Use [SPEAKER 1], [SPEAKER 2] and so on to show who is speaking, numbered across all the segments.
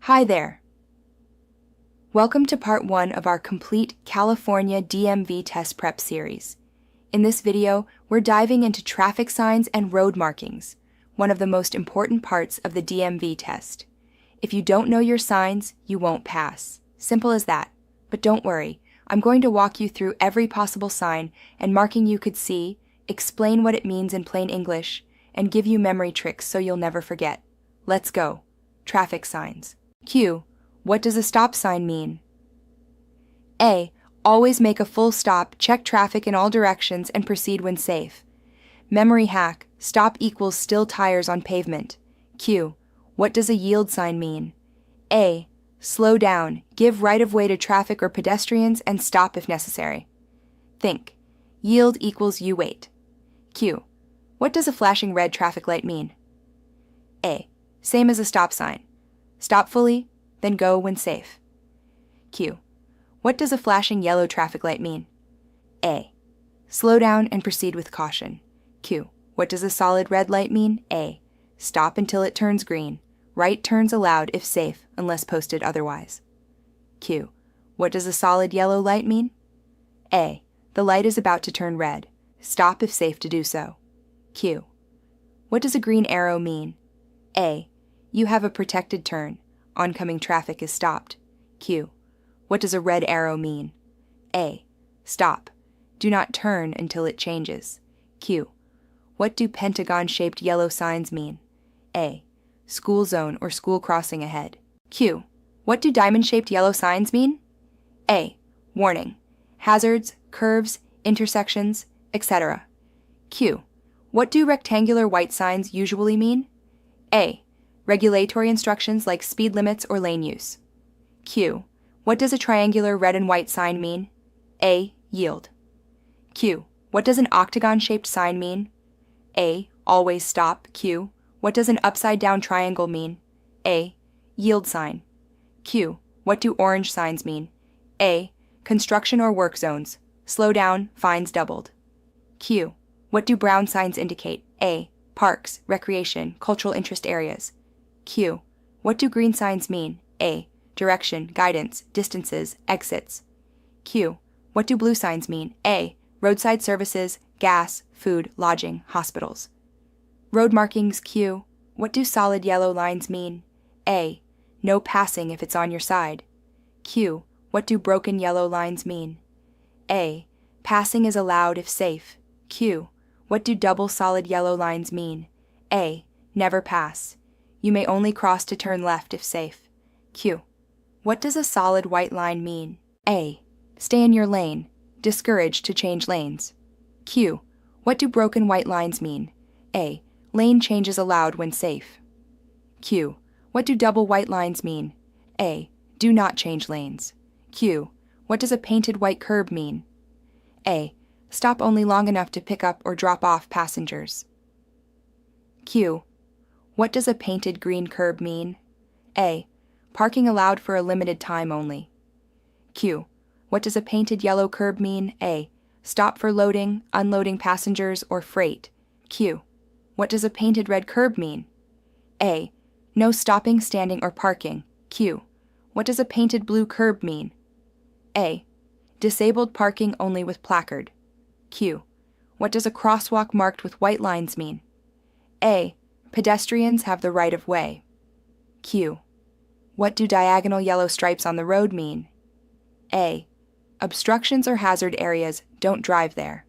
[SPEAKER 1] Hi there. Welcome to part 1 of our complete California DMV test prep series. In this video, we're diving into traffic signs and road markings, one of the most important parts of the DMV test. If you don't know your signs, you won't pass. Simple as that. But don't worry, I'm going to walk you through every possible sign and marking you could see, explain what it means in plain English, and give you memory tricks so you'll never forget. Let's go. Traffic signs. Q. What does a stop sign mean? A. Always make a full stop, check traffic in all directions, and proceed when safe. Memory hack. Stop equals still tires on pavement. Q. What does a yield sign mean? A. Slow down, give right-of-way to traffic or pedestrians, and stop if necessary. Think. Yield equals you wait. Q. What does a flashing red traffic light mean? A. Same as a stop sign. Stop fully, then go when safe. Q. What does a flashing yellow traffic light mean? A. Slow down and proceed with caution. Q. What does a solid red light mean? A. Stop until it turns green. Right turns allowed if safe, unless posted otherwise. Q. What does a solid yellow light mean? A. The light is about to turn red. Stop if safe to do so. Q. What does a green arrow mean? A. You have a protected turn. Oncoming traffic is stopped. Q. What does a red arrow mean? A. Stop. Do not turn until it changes. Q. What do pentagon-shaped yellow signs mean? A. School zone or school crossing ahead. Q. What do diamond-shaped yellow signs mean? A. Warning. Hazards, curves, intersections, etc. Q. What do rectangular white signs usually mean? A. Regulatory instructions like speed limits or lane use. Q. What does a triangular red and white sign mean? A. Yield. Q. What does an octagon-shaped sign mean? A. Always stop. Q. What does an upside-down triangle mean? A. Yield sign. Q. What do orange signs mean? A. Construction or work zones. Slow down, fines doubled. Q. What do brown signs indicate? A. Parks, recreation, cultural interest areas. Q. What do green signs mean? A. Direction, guidance, distances, exits. Q. What do blue signs mean? A. Roadside services, gas, food, lodging, hospitals. Road markings. Q. What do solid yellow lines mean? A. No passing if it's on your side. Q. What do broken yellow lines mean? A. Passing is allowed if safe. Q. What do double solid yellow lines mean? A. Never pass. You may only cross to turn left if safe. Q. What does a solid white line mean? A. Stay in your lane. Discouraged to change lanes. Q. What do broken white lines mean? A. Lane changes allowed when safe. Q. What do double white lines mean? A. Do not change lanes. Q. What does a painted white curb mean? A. Stop only long enough to pick up or drop off passengers. Q. What does a painted green curb mean? A. Parking allowed for a limited time only. Q. What does a painted yellow curb mean? A. Stop for loading, unloading passengers, or freight. Q. What does a painted red curb mean? A. No stopping, standing, or parking. Q. What does a painted blue curb mean? A. Disabled parking only with placard. Q. What does a crosswalk marked with white lines mean? A. Pedestrians have the right of way. Q. What do diagonal yellow stripes on the road mean? A. Obstructions or hazard areas, don't drive there.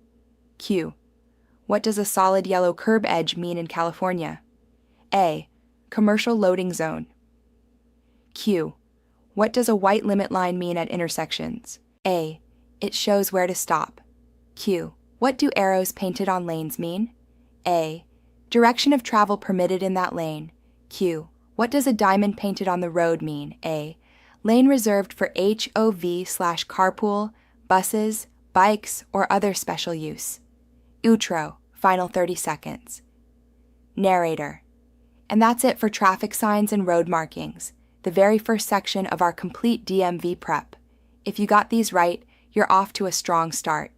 [SPEAKER 1] Q. What does a solid yellow curb edge mean in California? A. Commercial loading zone. Q. What does a white limit line mean at intersections? A. It shows where to stop. Q. What do arrows painted on lanes mean? A. Direction of travel permitted in that lane. Q. What does a diamond painted on the road mean? A. Lane reserved for HOV/carpool, buses, bikes, or other special use. Outro. Final 30 seconds. Narrator. And that's it for traffic signs and road markings, the very first section of our complete DMV prep. If you got these right, you're off to a strong start.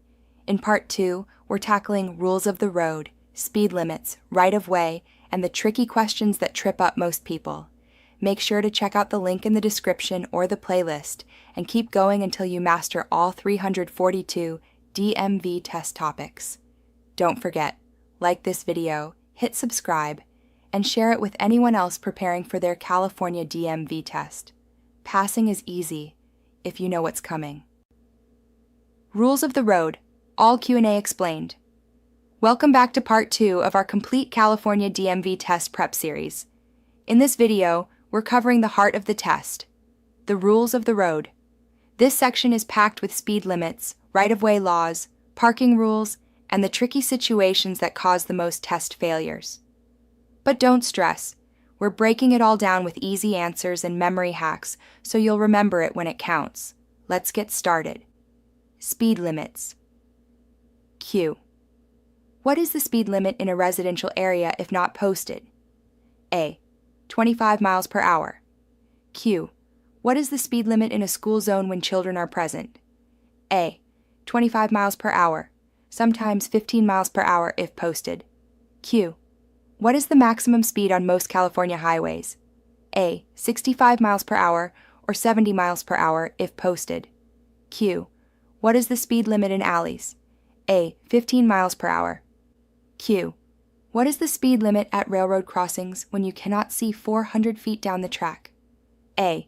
[SPEAKER 1] In Part 2, we're tackling rules of the road, speed limits, right-of-way, and the tricky questions that trip up most people. Make sure to check out the link in the description or the playlist and keep going until you master all 342 DMV test topics. Don't forget, like this video, hit subscribe, and share it with anyone else preparing for their California DMV test. Passing is easy if you know what's coming. Rules of the road, all Q&A explained. Welcome back to part 2 of our complete California DMV test prep series. In this video, we're covering the heart of the test, the rules of the road. This section is packed with speed limits, right-of-way laws, parking rules, and the tricky situations that cause the most test failures. But don't stress. We're breaking it all down with easy answers and memory hacks so you'll remember it when it counts. Let's get started. Speed limits. Q. What is the speed limit in a residential area if not posted? A. 25 miles per hour. Q. What is the speed limit in a school zone when children are present? A. 25 miles per hour, sometimes 15 miles per hour if posted. Q. What is the maximum speed on most California highways? A. 65 miles per hour or 70 miles per hour if posted. Q. What is the speed limit in alleys? A. 15 miles per hour. Q. What is the speed limit at railroad crossings when you cannot see 400 feet down the track? A.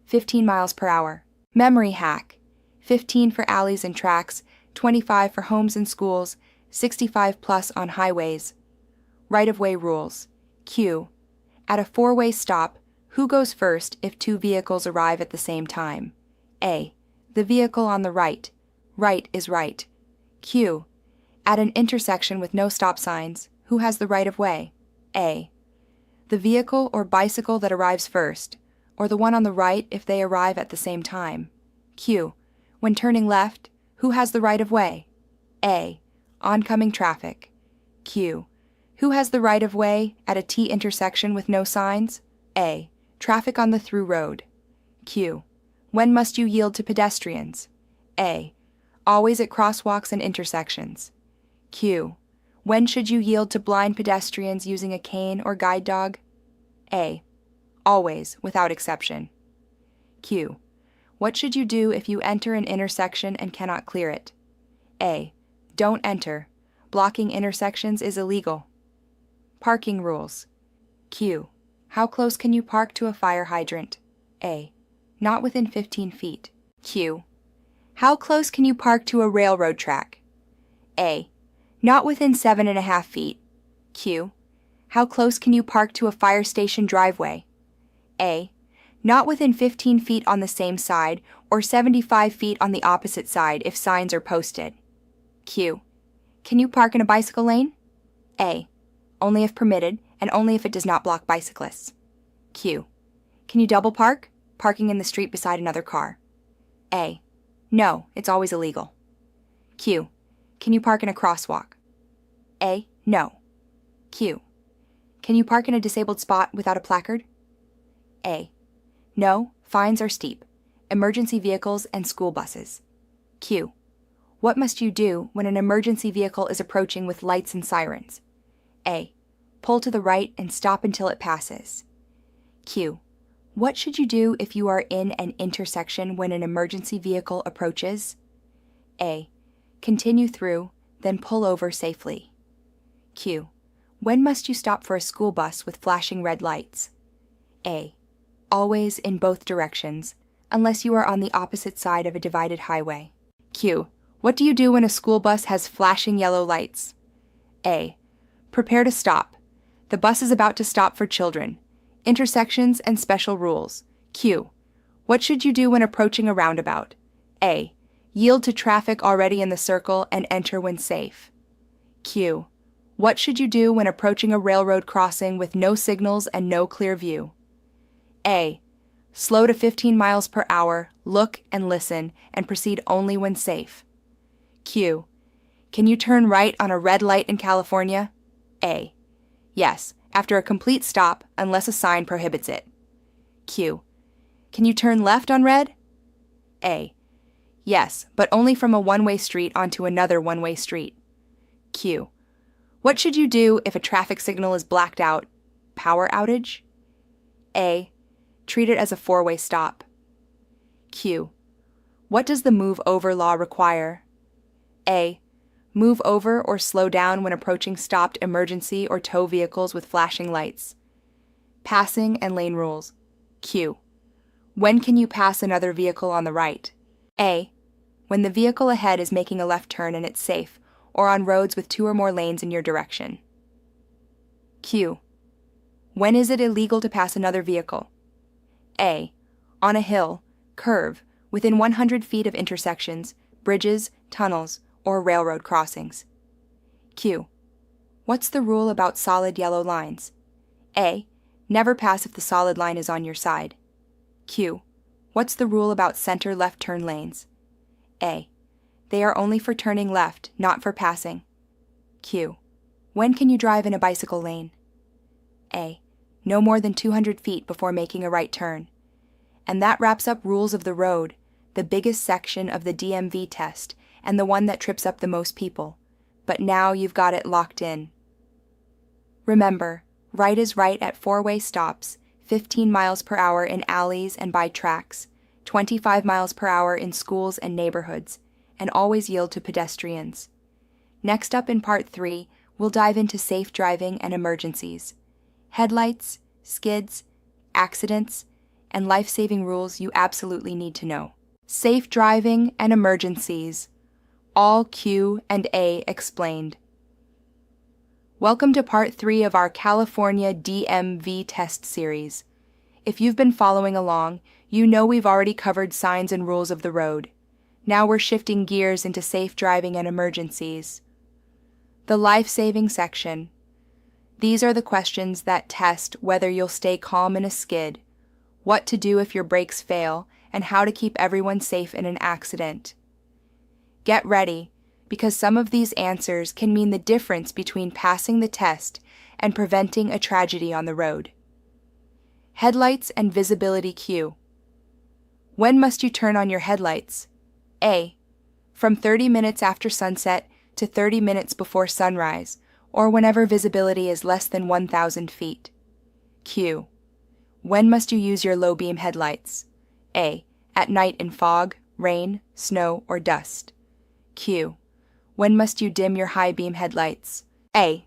[SPEAKER 1] 15 miles per hour. Memory hack. 15 for alleys and tracks, 25 for homes and schools, 65 plus on highways. Right-of-way rules. Q. At a four-way stop, who goes first if two vehicles arrive at the same time? A. The vehicle on the right. Right is right. Q. At an intersection with no stop signs, who has the right-of-way? A. The vehicle or bicycle that arrives first, or the one on the right if they arrive at the same time. Q. When turning left, who has the right-of-way? A. Oncoming traffic. Q. Who has the right-of-way at a T intersection with no signs? A. Traffic on the through road. Q. When must you yield to pedestrians? A. Always at crosswalks and intersections. Q. When should you yield to blind pedestrians using a cane or guide dog? A. Always, without exception. Q. What should you do if you enter an intersection and cannot clear it? A. Don't enter. Blocking intersections is illegal. Parking rules. Q. How close can you park to a fire hydrant? A. Not within 15 feet. Q. How close can you park to a railroad track? A. Not within 7.5 feet. Q. How close can you park to a fire station driveway? A. Not within 15 feet on the same side or 75 feet on the opposite side if signs are posted. Q. Can you park in a bicycle lane? A. Only if permitted and only if it does not block bicyclists. Q. Can you double park? Parking in the street beside another car. A. No, it's always illegal. Q. Can you park in a crosswalk? A. No. Q. Can you park in a disabled spot without a placard? A. No, fines are steep. Emergency vehicles and school buses. Q. What must you do when an emergency vehicle is approaching with lights and sirens? A. Pull to the right and stop until it passes. Q. What should you do if you are in an intersection when an emergency vehicle approaches? A. Continue through, then pull over safely. Q. When must you stop for a school bus with flashing red lights? A. Always in both directions, unless you are on the opposite side of a divided highway. Q. What do you do when a school bus has flashing yellow lights? A. Prepare to stop. The bus is about to stop for children. Intersections and special rules. Q. What should you do when approaching a roundabout? A. Yield to traffic already in the circle and enter when safe. Q. What should you do when approaching a railroad crossing with no signals and no clear view? A. Slow to 15 miles per hour, look and listen, and proceed only when safe. Q. Can you turn right on a red light in California? A. Yes, after a complete stop, unless a sign prohibits it. Q. Can you turn left on red? A. Yes, but only from a one-way street onto another one-way street. Q. What should you do if a traffic signal is blacked out? Power outage? A. Treat it as a four-way stop. Q. What does the move over law require? A. Move over or slow down when approaching stopped emergency or tow vehicles with flashing lights. Passing and lane rules. Q. When can you pass another vehicle on the right? A. When the vehicle ahead is making a left turn and it's safe, or on roads with 2 or more lanes in your direction. Q. When is it illegal to pass another vehicle? A. On a hill, curve, within 100 feet of intersections, bridges, tunnels, or railroad crossings. Q. What's the rule about solid yellow lines? A. Never pass if the solid line is on your side. Q. What's the rule about center left turn lanes? A. They are only for turning left, not for passing. Q. When can you drive in a bicycle lane? A. No more than 200 feet before making a right turn. And that wraps up rules of the road, the biggest section of the DMV test, and the one that trips up the most people. But now you've got it locked in. Remember, right is right at four-way stops, 15 miles per hour in alleys and by tracks, 25 miles per hour in schools and neighborhoods, and always yield to pedestrians. Next up in Part 3, we'll dive into safe driving and emergencies. Headlights, skids, accidents, and life-saving rules you absolutely need to know. Safe driving and emergencies. All Q and A explained. Welcome to Part 3 of our California DMV Test series. If you've been following along, you know we've already covered signs and rules of the road. Now we're shifting gears into safe driving and emergencies. The life-saving section. These are the questions that test whether you'll stay calm in a skid, what to do if your brakes fail, and how to keep everyone safe in an accident. Get ready, because some of these answers can mean the difference between passing the test and preventing a tragedy on the road. Headlights and visibility cue. When must you turn on your headlights? A. From 30 minutes after sunset to 30 minutes before sunrise, or whenever visibility is less than 1,000 feet. Q. When must you use your low-beam headlights? A. At night in fog, rain, snow, or dust. Q. When must you dim your high-beam headlights? A.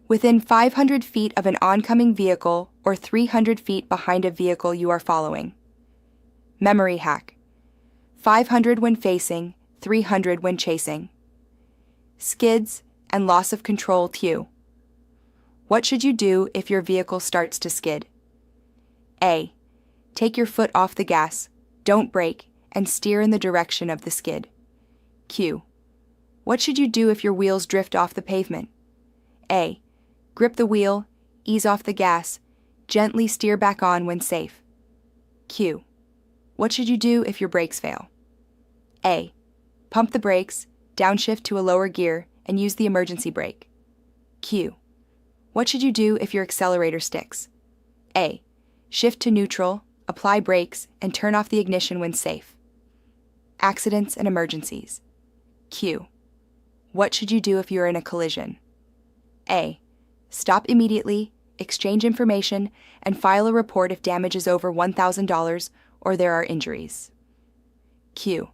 [SPEAKER 1] Within 500 feet of an oncoming vehicle or 300 feet behind a vehicle you are following. Memory hack. 500 when facing, 300 when chasing. Skids and loss of control cue. What should you do if your vehicle starts to skid? A. Take your foot off the gas, don't brake, and steer in the direction of the skid. Q. What should you do if your wheels drift off the pavement? A. Grip the wheel, ease off the gas, gently steer back on when safe. Q. What should you do if your brakes fail? A. Pump the brakes, downshift to a lower gear, and use the emergency brake. Q. What should you do if your accelerator sticks? A. Shift to neutral, apply brakes, and turn off the ignition when safe. Accidents and emergencies. Q. What should you do if you're in a collision? A. Stop immediately, exchange information, and file a report if damage is over $1,000 or there are injuries. Q.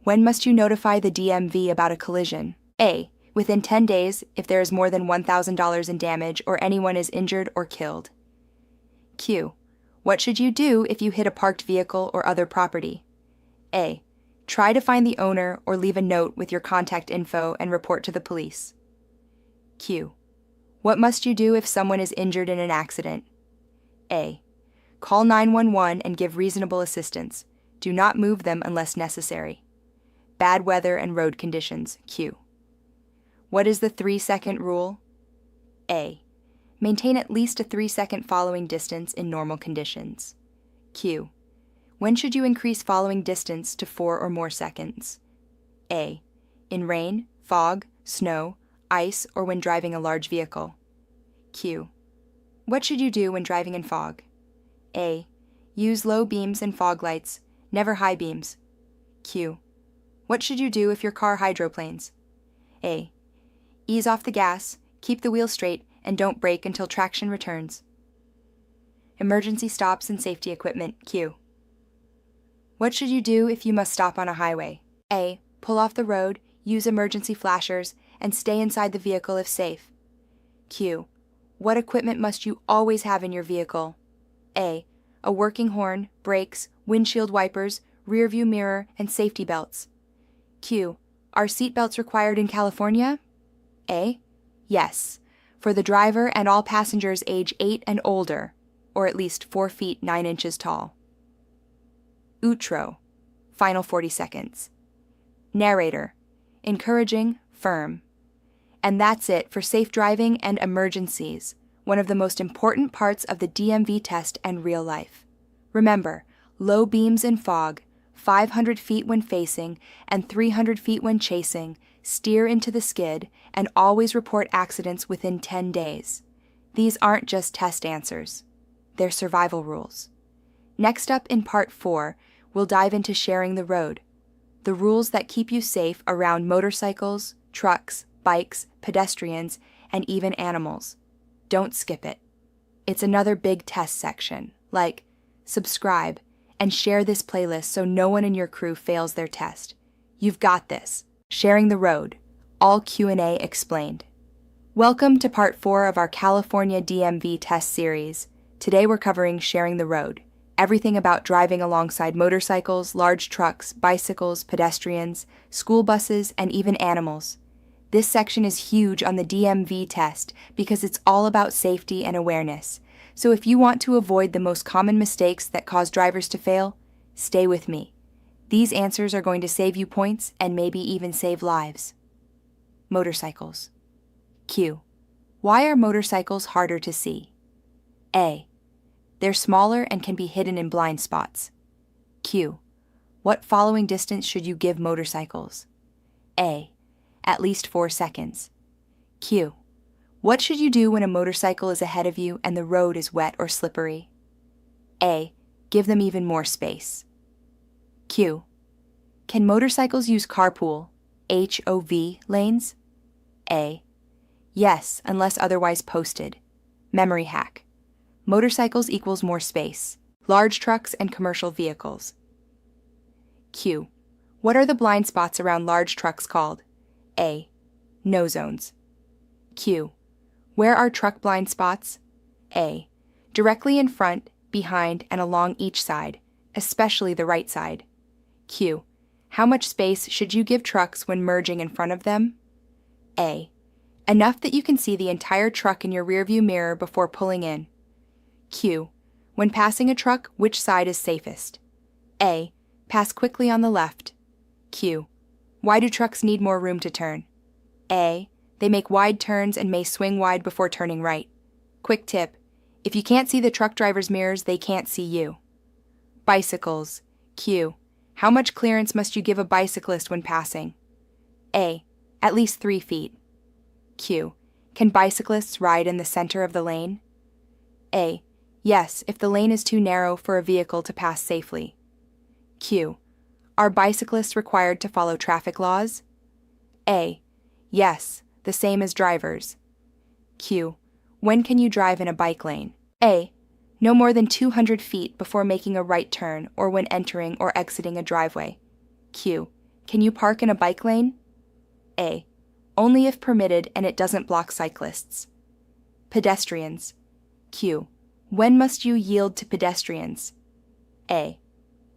[SPEAKER 1] When must you notify the DMV about a collision? A. Within 10 days if there is more than $1,000 in damage or anyone is injured or killed. Q. What should you do if you hit a parked vehicle or other property? A. Try to find the owner or leave a note with your contact info and report to the police. Q. What must you do if someone is injured in an accident? A. Call 911 and give reasonable assistance. Do not move them unless necessary. Bad weather and road conditions. Q. What is the 3-second rule? A. Maintain at least a 3-second following distance in normal conditions. Q. When should you increase following distance to 4 or more seconds? A. In rain, fog, snow, ice, or when driving a large vehicle. Q. What should you do when driving in fog? A. Use low beams and fog lights, never high beams. Q. What should you do if your car hydroplanes? A. Ease off the gas, keep the wheel straight, and don't brake until traction returns. Emergency stops and safety equipment. Q. What should you do if you must stop on a highway? A. Pull off the road, use emergency flashers, and stay inside the vehicle if safe. Q. What equipment must you always have in your vehicle? A. A working horn, brakes, windshield wipers, rearview mirror, and safety belts. Q. Are seat belts required in California? A. Yes, for the driver and all passengers age 8 and older, or at least 4 feet 9 inches tall. Outro. Final 40 seconds. Narrator. Encouraging, firm. And that's it for safe driving and emergencies, one of the most important parts of the DMV test and real life. Remember, low beams in fog, 500 feet when facing, and 300 feet when chasing, steer into the skid, and always report accidents within 10 days. These aren't just test answers. They're survival rules. Next up in Part 4, we'll dive into sharing the road, the rules that keep you safe around motorcycles, trucks, bikes, pedestrians, and even animals. Don't skip it. It's another big test section, like subscribe and share this playlist so no one in your crew fails their test. You've got this. Sharing the road. All Q&A explained. Welcome to Part 4 of our California DMV test series. Today we're covering sharing the road. Everything about driving alongside motorcycles, large trucks, bicycles, pedestrians, school buses, and even animals. This section is huge on the DMV test because it's all about safety and awareness. So if you want to avoid the most common mistakes that cause drivers to fail, stay with me. These answers are going to save you points and maybe even save lives. Motorcycles. Q. Why are motorcycles harder to see? A. They're smaller and can be hidden in blind spots. Q. What following distance should you give motorcycles? A. At least 4 seconds. Q. What should you do when a motorcycle is ahead of you and the road is wet or slippery? A. Give them even more space. Q. Can motorcycles use carpool, HOV, lanes? A. Yes, unless otherwise posted. Memory hack. Motorcycles equals more space. Large trucks and commercial vehicles. Q. What are the blind spots around large trucks called? A. No zones. Q. Where are truck blind spots? A. Directly in front, behind, and along each side, especially the right side. Q. How much space should you give trucks when merging in front of them? A. Enough that you can see the entire truck in your rearview mirror before pulling in. Q. When passing a truck, which side is safest? A. Pass quickly on the left. Q. Why do trucks need more room to turn? A. They make wide turns and may swing wide before turning right. Quick tip. If you can't see the truck driver's mirrors, they can't see you. Bicycles. Q. How much clearance must you give a bicyclist when passing? A. At least 3 feet. Q. Can bicyclists ride in the center of the lane? A. Yes, if the lane is too narrow for a vehicle to pass safely. Q. Are bicyclists required to follow traffic laws? A. Yes, the same as drivers. Q. When can you drive in a bike lane? A. No more than 200 feet before making a right turn or when entering or exiting a driveway. Q. Can you park in a bike lane? A. Only if permitted and it doesn't block cyclists. Pedestrians. Q. When must you yield to pedestrians? A.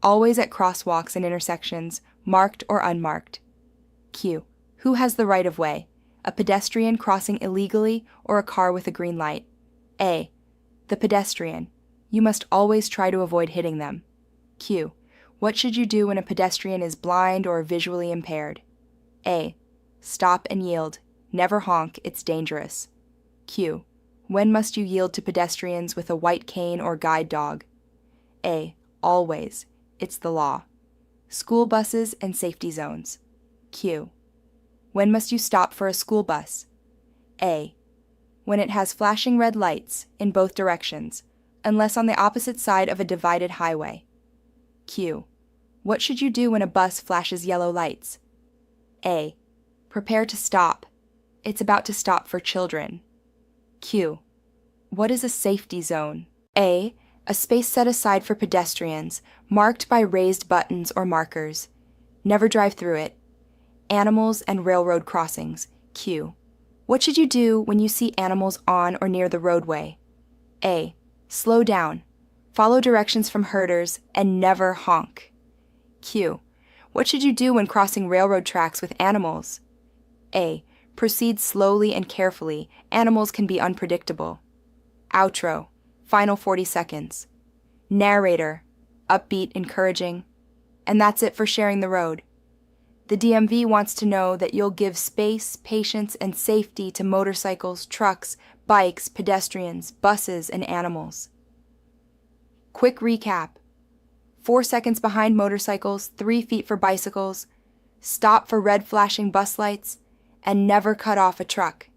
[SPEAKER 1] Always at crosswalks and intersections, marked or unmarked. Q. Who has the right of way? A pedestrian crossing illegally or a car with a green light? A. The pedestrian. You must always try to avoid hitting them. Q. What should you do when a pedestrian is blind or visually impaired? A. Stop and yield. Never honk, it's dangerous. Q. When must you yield to pedestrians with a white cane or guide dog? A. Always. It's the law. School buses and safety zones. Q. When must you stop for a school bus? A. When it has flashing red lights in both directions, unless on the opposite side of a divided highway. Q. What should you do when a bus flashes yellow lights? A. Prepare to stop. It's about to stop for children. Q. What is a safety zone? A. A space set aside for pedestrians, marked by raised buttons or markers. Never drive through it. Animals and railroad crossings. Q. What should you do when you see animals on or near the roadway? A. Slow down. Follow directions from herders and never honk. Q. What should you do when crossing railroad tracks with animals? A. Proceed slowly and carefully. Animals can be unpredictable. Outro. Final 40 seconds. Narrator. Upbeat, encouraging. And that's it for sharing the road. The DMV wants to know that you'll give space, patience, and safety to motorcycles, trucks, bikes, pedestrians, buses, and animals. Quick recap. 4 seconds behind motorcycles, 3 feet for bicycles, stop for red flashing bus lights, and never cut off a truck.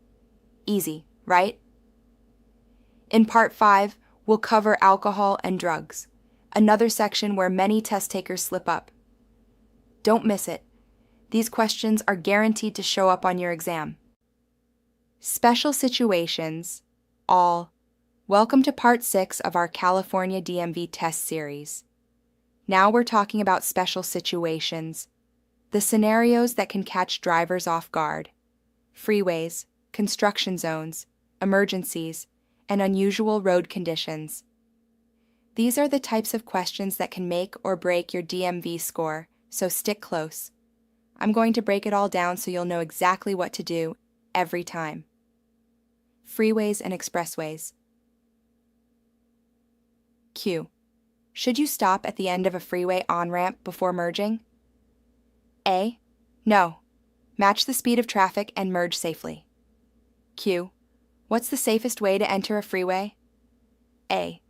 [SPEAKER 1] Easy, right? In Part 5, we'll cover alcohol and drugs, another section where many test takers slip up. Don't miss it. These questions are guaranteed to show up on your exam. Special situations, all. Welcome to Part 6 of our California DMV Test series. Now we're talking about special situations, the scenarios that can catch drivers off guard. Freeways, construction zones, emergencies, and unusual road conditions. These are the types of questions that can make or break your DMV score, so stick close. I'm going to break it all down so you'll know exactly what to do every time. Freeways and expressways. Q. Should you stop at the end of a freeway on-ramp before merging? A. No. Match the speed of traffic and merge safely. Q. What's the safest way to enter a freeway? A.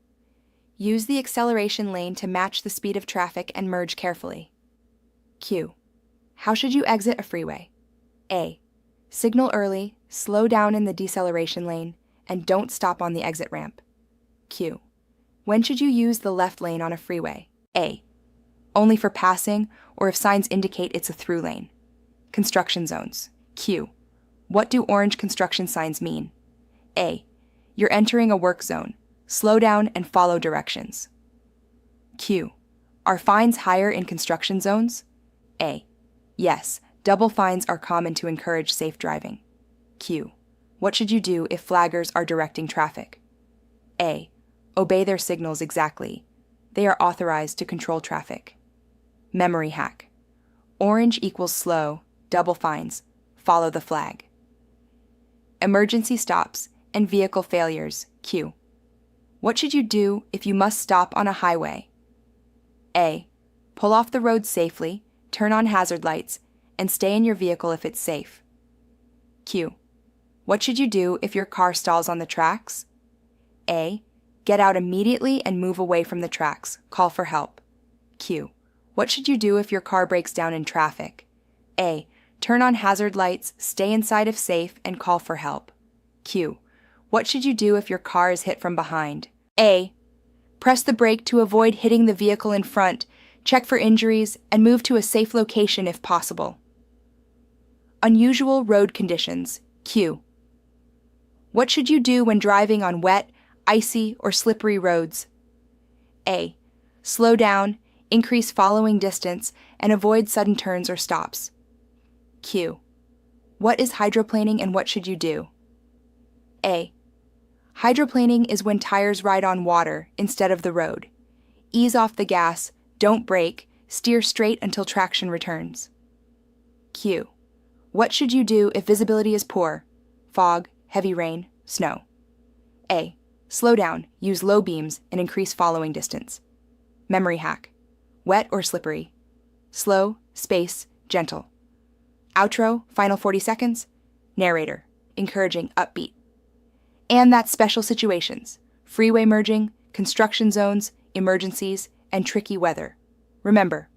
[SPEAKER 1] Use the acceleration lane to match the speed of traffic and merge carefully. Q. How should you exit a freeway? A. Signal early, slow down in the deceleration lane, and don't stop on the exit ramp. Q. When should you use the left lane on a freeway? A. Only for passing or if signs indicate it's a through lane. Construction zones. Q. What do orange construction signs mean? A. You're entering a work zone. Slow down and follow directions. Q. Are fines higher in construction zones? A. Yes, double fines are common to encourage safe driving. Q. What should you do if flaggers are directing traffic? A. Obey their signals exactly. They are authorized to control traffic. Memory hack. Orange equals slow, double fines, follow the flag. Emergency stops and vehicle failures. Q. What should you do if you must stop on a highway? A. Pull off the road safely, turn on hazard lights, and stay in your vehicle if it's safe. Q. What should you do if your car stalls on the tracks? A. Get out immediately and move away from the tracks. Call for help. Q. What should you do if your car breaks down in traffic? A. Turn on hazard lights, stay inside if safe, and call for help. Q. What should you do if your car is hit from behind? A. Press the brake to avoid hitting the vehicle in front, check for injuries, and move to a safe location if possible. Unusual road conditions. Q. What should you do when driving on wet, icy, or slippery roads? A. Slow down, increase following distance, and avoid sudden turns or stops. Q. What is hydroplaning and what should you do? A. Hydroplaning is when tires ride on water instead of the road. Ease off the gas, don't brake, steer straight until traction returns. Q. What should you do if visibility is poor? Fog, heavy rain, snow. A. Slow down, use low beams, and increase following distance. Memory hack. Wet or slippery? Slow, space, gentle. Outro, final 40 seconds. Narrator, encouraging, upbeat. And that's special situations, freeway merging, construction zones, emergencies, and tricky weather. Remember,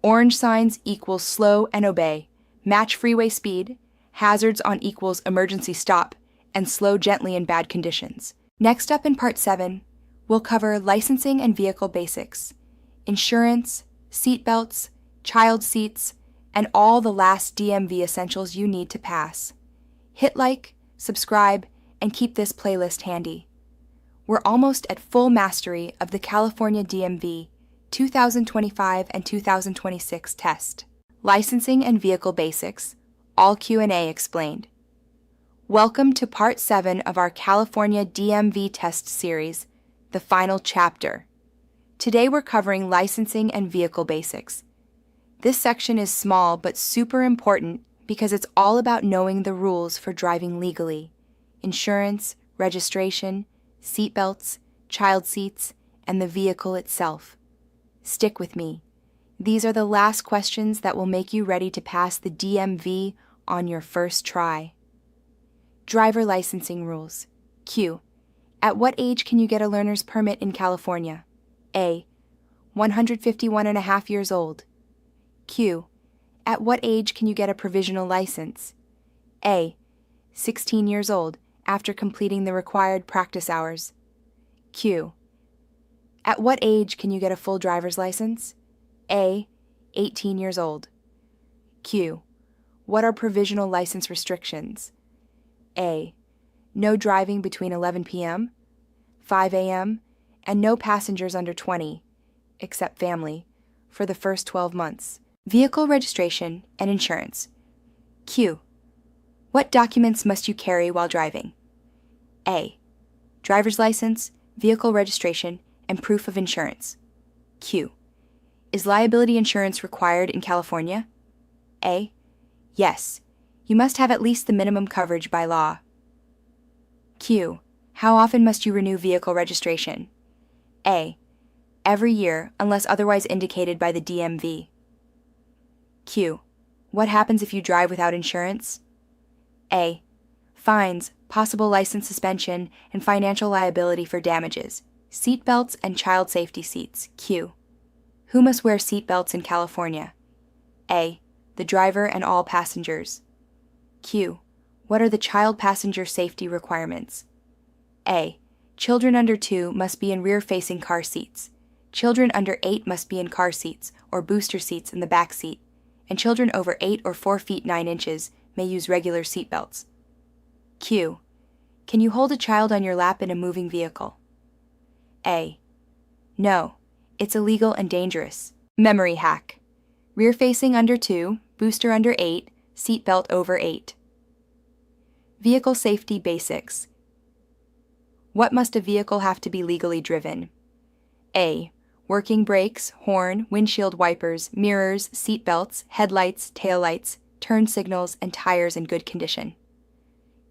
[SPEAKER 1] orange signs equals slow and obey, match freeway speed, hazards on equals emergency stop, and slow gently in bad conditions. Next up in Part 7, we'll cover licensing and vehicle basics, insurance, seat belts, child seats, and all the last DMV essentials you need to pass. Hit like, subscribe, and keep this playlist handy. We're almost at full mastery of the California DMV 2025 and 2026 test. Licensing and Vehicle Basics, all Q&A explained. Welcome to Part 7 of our California DMV Test series, the final chapter. Today we're covering licensing and vehicle basics. This section is small but super important because it's all about knowing the rules for driving legally: insurance, registration, seatbelts, child seats, and the vehicle itself. Stick with me. These are the last questions that will make you ready to pass the DMV on your first try. Driver licensing rules. Q. At what age can you get a learner's permit in California? A. 151 and a half years old. Q. At what age can you get a provisional license? A. 16 years old, after completing the required practice hours. Q. At what age can you get a full driver's license? A. 18 years old. Q. What are provisional license restrictions? A. No driving between 11 p.m., 5 a.m., and no passengers under 20, except family, for the first 12 months. Vehicle registration and insurance. Q. What documents must you carry while driving? A. Driver's license, vehicle registration, and proof of insurance. Q. Is liability insurance required in California? A. Yes. You must have at least the minimum coverage by law. Q. How often must you renew vehicle registration? A. Every year, unless otherwise indicated by the DMV. Q. What happens if you drive without insurance? A. Fines, possible license suspension, and financial liability for damages. Seatbelts and child safety seats. Q. Who must wear seatbelts in California? A. The driver and all passengers. Q. What are the child passenger safety requirements? A. Children under 2 must be in rear-facing car seats. Children under 8 must be in car seats or booster seats in the back seat, and children over 8 or 4 feet 9 inches may use regular seatbelts. Q. Can you hold a child on your lap in a moving vehicle? A. No. It's illegal and dangerous. Memory hack. Rear-facing under 2, booster under 8, seatbelt over 8. Vehicle safety basics. What must a vehicle have to be legally driven? A. Working brakes, horn, windshield wipers, mirrors, seatbelts, headlights, taillights, turn signals, and tires in good condition.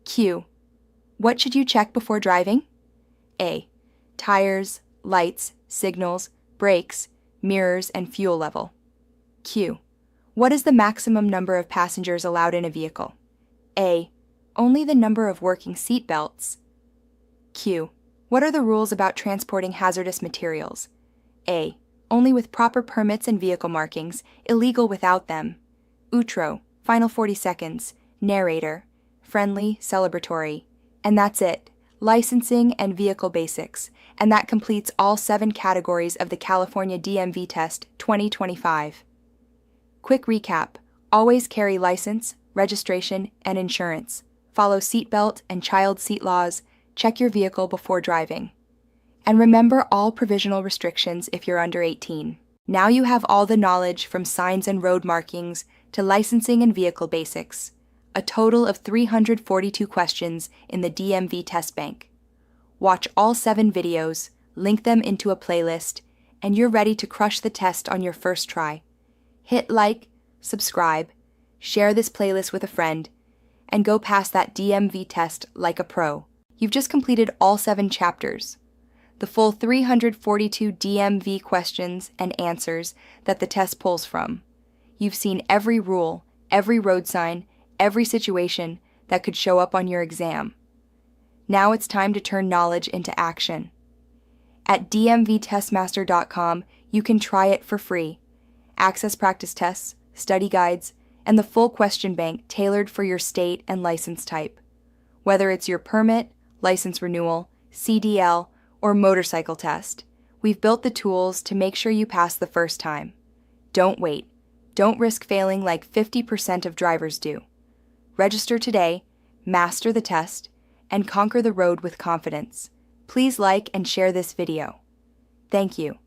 [SPEAKER 1] Q. What should you check before driving? A. Tires, lights, signals, brakes, mirrors, and fuel level. Q. What is the maximum number of passengers allowed in a vehicle? A. Only the number of working seat belts. Q. What are the rules about transporting hazardous materials? A. Only with proper permits and vehicle markings, illegal without them. Outro, final 40 seconds, narrator, friendly, celebratory. And that's it. Licensing and vehicle basics. And that completes all 7 categories of the California DMV Test 2025. Quick recap. Always carry license, registration, and insurance. Follow seatbelt and child seat laws. Check your vehicle before driving. And remember all provisional restrictions if you're under 18. Now you have all the knowledge from signs and road markings to licensing and vehicle basics. A total of 342 questions in the DMV Test Bank. Watch all 7 videos, link them into a playlist, and you're ready to crush the test on your first try. Hit like, subscribe, share this playlist with a friend, and go pass that DMV test like a pro. You've just completed all 7 chapters. The full 342 DMV questions and answers that the test pulls from. You've seen every rule, every road sign, every situation that could show up on your exam. Now it's time to turn knowledge into action. At Dmvtestmaster.com, you can try it for free. Access practice tests, study guides, and the full question bank tailored for your state and license type. Whether it's your permit, license renewal, CDL, or motorcycle test, we've built the tools to make sure you pass the first time. Don't wait. Don't risk failing like 50% of drivers do. Register today, master the test, and conquer the road with confidence. Please like and share this video. Thank you.